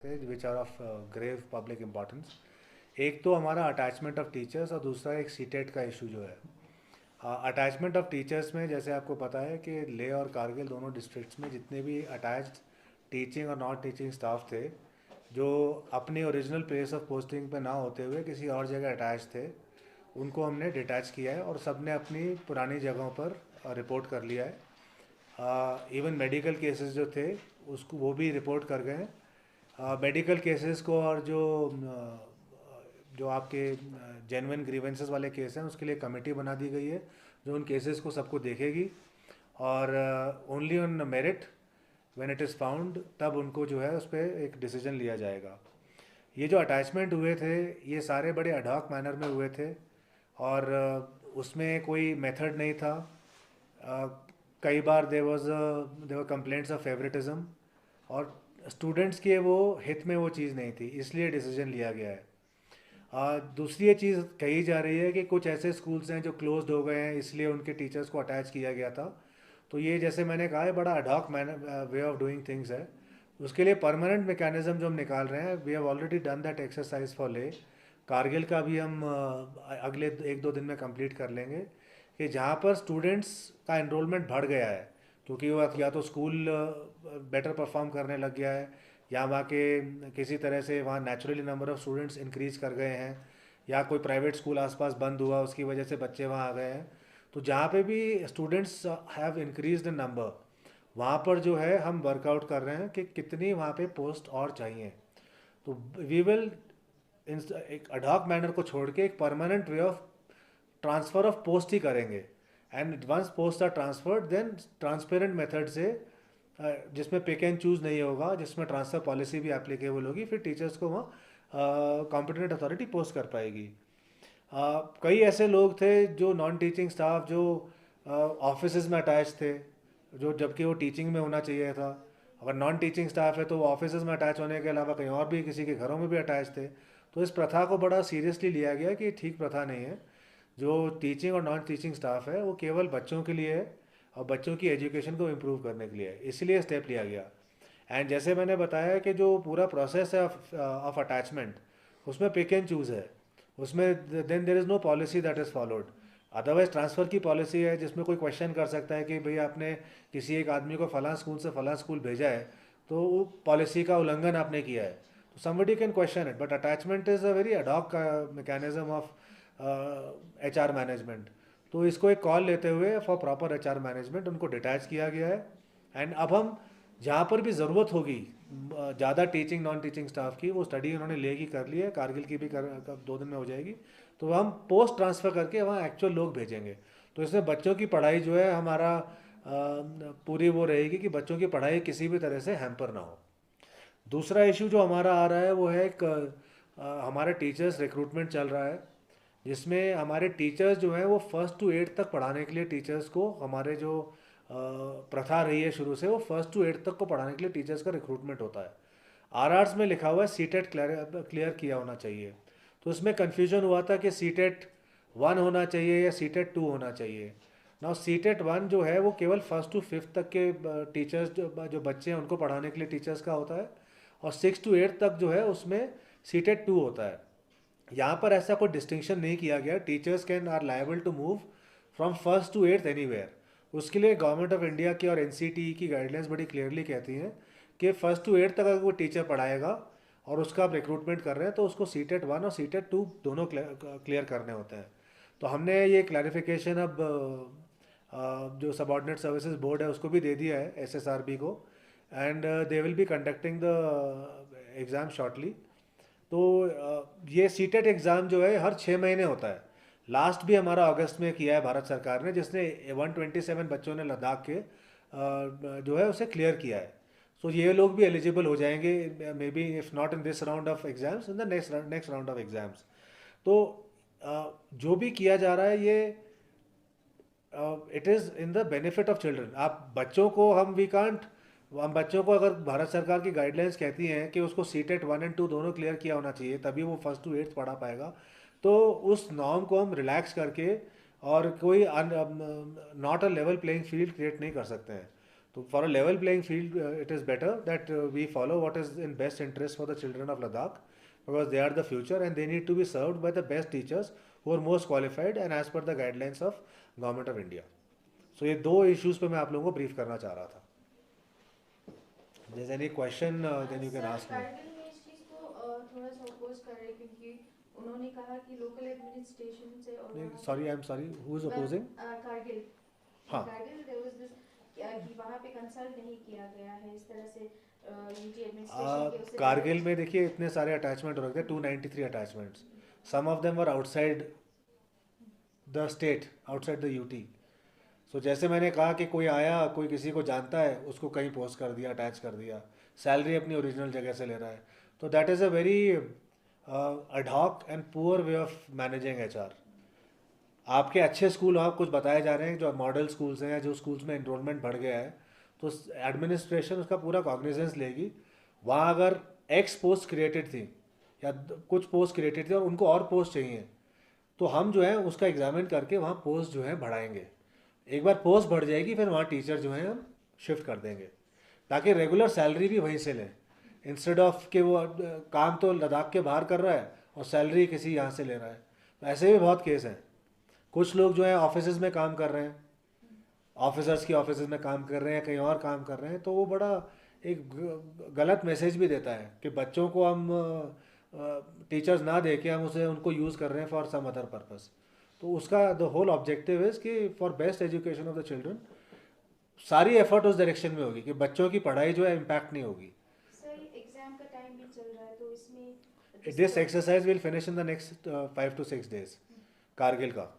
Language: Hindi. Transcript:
Which are of grave public importance. एक तो हमारा अटैचमेंट ऑफ टीचर्स और दूसरा एक सीटेट का इशू जो है। अटैचमेंट ऑफ टीचर्स में जैसे आपको पता है कि लेह और कारगिल दोनों डिस्ट्रिक्ट्स में जितने भी अटैच्ड टीचिंग और नॉन टीचिंग स्टाफ थे जो अपनी ओरिजिनल प्लेस ऑफ पोस्टिंग पे ना होते हुए किसी और जगह अटैच थे, उनको हमने डिटैच किया है और सब ने अपनी पुरानी जगहों पर रिपोर्ट कर लिया है। इवन मेडिकल केसेस जो थे उसको वो भी रिपोर्ट कर गए हैं। मेडिकल केसेस को और जो आपके जेन्युइन ग्रीवेंसेस वाले केस हैं उसके लिए कमेटी बना दी गई है जो उन केसेस को सबको देखेगी और only on merit when it is found तब उनको जो है उस पर एक डिसीजन लिया जाएगा। ये जो अटैचमेंट हुए थे ये सारे बड़े अडॉक मैनर में हुए थे और उसमें कोई मेथड नहीं था। uh, कई बार देवर कंप्लेंट्स ऑफ फेवरेटिज्म और स्टूडेंट्स के वो हित में वो चीज़ नहीं थी, इसलिए डिसीजन लिया गया है। दूसरी ये चीज़ कही जा रही है कि कुछ ऐसे स्कूल्स हैं जो क्लोज्ड हो गए हैं इसलिए उनके टीचर्स को अटैच किया गया था। तो ये जैसे मैंने कहा है बड़ा ad hoc way of doing things है। उसके लिए परमानेंट मैकेनिज्म जो हम निकाल रहे हैं, we have already done that exercise for Leh. Kargil का भी हम अगले एक दो दिन में कंप्लीट कर लेंगे कि जहाँ पर स्टूडेंट्स का एनरोलमेंट बढ़ गया है क्योंकि वो या तो स्कूल बेटर परफॉर्म करने लग गया है या वहाँ के किसी तरह से वहाँ naturally number of students increase कर गए हैं या कोई प्राइवेट स्कूल आसपास बंद हुआ उसकी वजह से बच्चे वहाँ आ गए हैं। तो जहाँ पे भी students have increased in number वहाँ पर जो है हम वर्कआउट कर रहे हैं कि कितनी वहाँ पे पोस्ट और चाहिए। तो वी विल एक अडॉक मैनर को छोड़ के एक permanent way of transfer of post ही करेंगे and once post are transferred then transparent method से जिसमें पिक एंड चूज़ नहीं होगा, जिसमें ट्रांसफ़र पॉलिसी भी एप्लीकेबल होगी, फिर टीचर्स को वहाँ कॉम्पिटेंट अथॉरिटी पोस्ट कर पाएगी। कई ऐसे लोग थे जो नॉन टीचिंग स्टाफ जो ऑफिस में अटैच थे जो जबकि वो टीचिंग में होना चाहिए था। अगर नॉन टीचिंग स्टाफ है तो वो ऑफिस में अटैच होने के अलावा कहीं और भी किसी के घरों में भी अटैच थे। तो इस प्रथा को बड़ा सीरियसली लिया गया कि ठीक प्रथा नहीं है। जो टीचिंग और नॉन टीचिंग स्टाफ है वो केवल बच्चों के लिए है और बच्चों की एजुकेशन को इम्प्रूव करने के लिए है, इसलिए स्टेप लिया गया। एंड जैसे मैंने बताया कि जो पूरा प्रोसेस है ऑफ अटैचमेंट उसमें पिक एंड चूज़ है, उसमें then there is no policy that is followed. Otherwise transfer की पॉलिसी है जिसमें कोई क्वेश्चन कर सकता है कि भाई आपने किसी एक आदमी को फलां स्कूल से फलां स्कूल भेजा है तो वो पॉलिसी का उल्लंघन आपने किया है, तो somebody can question it. But attachment is a very ad hoc mechanism of HR management. तो इसको एक कॉल लेते हुए फॉर प्रॉपर HR मैनेजमेंट उनको डिटैच किया गया है। एंड अब हम जहाँ पर भी ज़रूरत होगी ज़्यादा टीचिंग नॉन टीचिंग स्टाफ की, वो स्टडी उन्होंने ले की कर ली है, कारगिल की भी कर 2 दिन में हो जाएगी। तो हम पोस्ट ट्रांसफ़र करके वहाँ एक्चुअल लोग भेजेंगे। तो इसमें बच्चों की पढ़ाई जो है हमारा पूरी वो रहेगी कि बच्चों की पढ़ाई किसी भी तरह से हैम्पर ना हो। दूसरा इशू जो हमारा आ रहा है वो है एक हमारे टीचर्स रिक्रूटमेंट चल रहा है जिसमें हमारे टीचर्स जो हैं वो 1st to 8th तक पढ़ाने के लिए टीचर्स को हमारे जो प्रथा रही है शुरू से वो 1st to 8th तक को पढ़ाने के लिए टीचर्स का रिक्रूटमेंट होता है। RRs में लिखा हुआ है सीटेट क्लियर किया होना चाहिए। तो इसमें कन्फ्यूजन हुआ था कि सीटेट 1 होना चाहिए या सीटेट 2 होना चाहिए। नाउ सीटेट 1 जो है वो केवल 1st to 5th तक के टीचर्स जो बच्चे हैं उनको पढ़ाने के लिए टीचर्स का होता है और 6th to 8th तक जो है उसमें सीटेट 2 होता है। यहाँ पर ऐसा कोई डिस्टिंक्शन नहीं किया गया। Teachers can are liable to move from 1st to 8th anywhere. उसके लिए गवर्नमेंट ऑफ इंडिया की और NCTE की गाइडलाइंस बड़ी क्लियरली कहती हैं कि 1st to 8th तक अगर वो टीचर पढ़ाएगा और उसका आप रिक्रूटमेंट कर रहे हैं तो उसको सीटेट 1 और सीटेट 2 दोनों क्लियर करने होते हैं। तो हमने ये क्लैरिफिकेशन अब जो सबॉर्डिनेट सर्विसेज बोर्ड है उसको भी दे दिया है, SSRB को। And they will be conducting the exam shortly. तो ये सीटेट एग्ज़ाम जो है हर 6 महीने होता है। लास्ट भी हमारा अगस्त में किया है भारत सरकार ने, जिसने 127 बच्चों ने लद्दाख के जो है उसे क्लियर किया है। सो ये लोग भी एलिजिबल हो जाएंगे may be if not in this round of exams in the next round of exams. तो जो भी किया जा रहा है ये it is in the benefit of children. आप बच्चों को हम बच्चों को अगर भारत सरकार की गाइडलाइंस कहती हैं कि उसको सीटेट 1 और 2 दोनों क्लियर किया होना चाहिए तभी वो 1st to 8th पढ़ा पाएगा, तो उस नॉर्म को हम रिलैक्स करके और कोई not a level playing field create नहीं कर सकते हैं। तो for a level playing field it is better that we follow what is in best interest for the children of Ladakh, because they are the future and they need to be served by the best teachers who are most qualified and as per the guidelines of government of India. So ये दो इश्यूज़ पे मैं आप लोगों को ब्रीफ करना चाह रहा था. There's any question then you can sir ask me. Kargil में इस चीज़ को थोड़ा सा अपोज कर रहे हैं क्योंकि उन्होंने कहा कि लोकल एडमिनिस्ट्रेशन से और वहाँ Sorry, I'm sorry. Who is opposing? Kargil हाँ. कारगिल there was this कि वहाँ पे कंसल्ट नहीं किया गया है इस तरह से यूटी एडमिनिस्ट्रेशन के उससे कारगिल में देखिए इतने सारे अटैचमेंट हो रखे थे, 293 attachments. Some of them were outside the state, outside the UT. So जैसे मैंने कहा कि कोई आया, कोई किसी को जानता है, उसको कहीं पोस्ट कर दिया, अटैच कर दिया, सैलरी अपनी ओरिजिनल जगह से ले रहा है. तो that is a very ad hoc and poor way of managing HR. आपके अच्छे स्कूल आप कुछ बताए जा रहे हैं जो मॉडल स्कूल्स हैं या जो स्कूल्स में इनरोलमेंट बढ़ गया है, तो एडमिनिस्ट्रेशन उसका पूरा कॉग्निजेंस लेगी. वहाँ अगर एक्स पोस्ट क्रिएटेड थी या कुछ पोस्ट क्रिएटेड थी और उनको और पोस्ट चाहिए, तो हम जो है उसका एग्जामिन करके वहाँ पोस्ट जो है बढ़ाएंगे. एक बार पोस्ट बढ़ जाएगी फिर वहाँ टीचर जो है हम शिफ्ट कर देंगे, ताकि रेगुलर सैलरी भी वहीं से लें, इंस्टेड ऑफ कि वो काम तो लद्दाख के बाहर कर रहा है और सैलरी किसी यहाँ से ले रहा है. तो ऐसे भी बहुत केस हैं. कुछ लोग जो है ऑफिस में काम कर रहे हैं, ऑफिसर्स की ऑफिस में काम कर रहे हैं, कहीं और काम कर रहे हैं, तो वो बड़ा एक गलत मैसेज भी देता है कि बच्चों को हम टीचर्स ना दे के हम उसे उनको यूज़ कर रहे हैं फॉर सम अदर पर्पस. तो उसका द होल ऑब्जेक्टिव इज़ कि for best education of the children सारी एफर्ट उस डायरेक्शन में होगी कि बच्चों की पढ़ाई जो है इम्पैक्ट नहीं होगी. सर एग्जाम का टाइम भी चल रहा है तो इसमें this exercise will finish in the next 5 to 6 days Kargil का.